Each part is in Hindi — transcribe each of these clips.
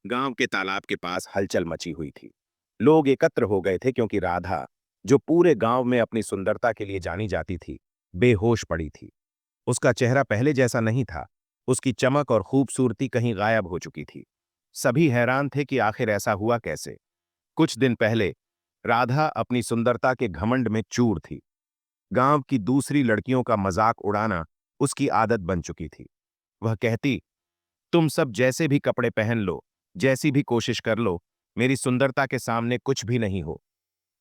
गांव के तालाब के पास हलचल मची हुई थी। लोग एकत्र हो गए थे क्योंकि राधा, जो पूरे गांव में अपनी सुंदरता के लिए जानी जाती थी, बेहोश पड़ी थी। उसका चेहरा पहले जैसा नहीं था। उसकी चमक और खूबसूरती कहीं गायब हो चुकी थी। सभी हैरान थे कि आखिर ऐसा हुआ कैसे। कुछ दिन पहले राधा अपनी सुंदरता के घमंड में चूर थी। गांव की दूसरी लड़कियों का मजाक उड़ाना उसकी आदत बन चुकी थी। वह कहती, तुम सब जैसे भी कपड़े पहन लो, जैसी भी कोशिश कर लो, मेरी सुंदरता के सामने कुछ भी नहीं हो।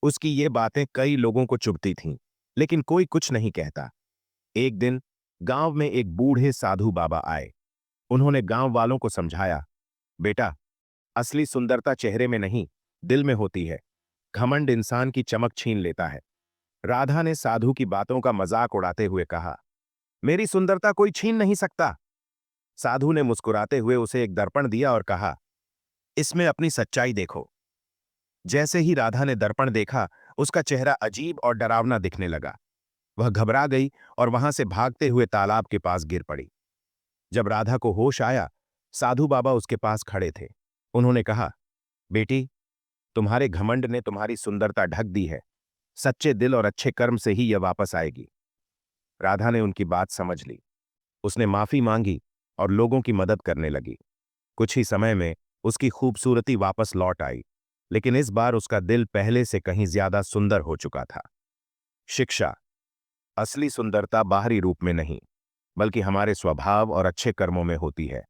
उसकी ये बातें कई लोगों को चुभती थीं, लेकिन कोई कुछ नहीं कहता। एक दिन गांव में एक बूढ़े साधु बाबा आए। उन्होंने गांव वालों को समझाया, बेटा, असली सुंदरता चेहरे में नहीं, दिल में होती है। घमंड इंसान की चमक छीन लेता है। राधा ने साधु की बातों का मजाक उड़ाते हुए कहा, मेरी सुंदरता कोई छीन नहीं सकता। साधु ने मुस्कुराते हुए उसे एक दर्पण दिया और कहा, इसमें अपनी सच्चाई देखो। जैसे ही राधा ने दर्पण देखा, उसका चेहरा अजीब और डरावना दिखने लगा। वह घबरा गई और वहां से भागते हुए तालाब के पास गिर पड़ी। जब राधा को होश आया, साधु बाबा उसके पास खड़े थे। उन्होंने कहा, बेटी, तुम्हारे घमंड ने तुम्हारी सुंदरता ढक दी है। सच्चे दिल और अच्छे कर्म से ही यह वापस आएगी। राधा ने उनकी बात समझ ली। उसने माफी मांगी और लोगों की मदद करने लगी। कुछ ही समय में उसकी खूबसूरती वापस लौट आई, लेकिन इस बार उसका दिल पहले से कहीं ज्यादा सुंदर हो चुका था। शिक्षा। असली सुंदरता बाहरी रूप में नहीं, बल्कि हमारे स्वभाव और अच्छे कर्मों में होती है।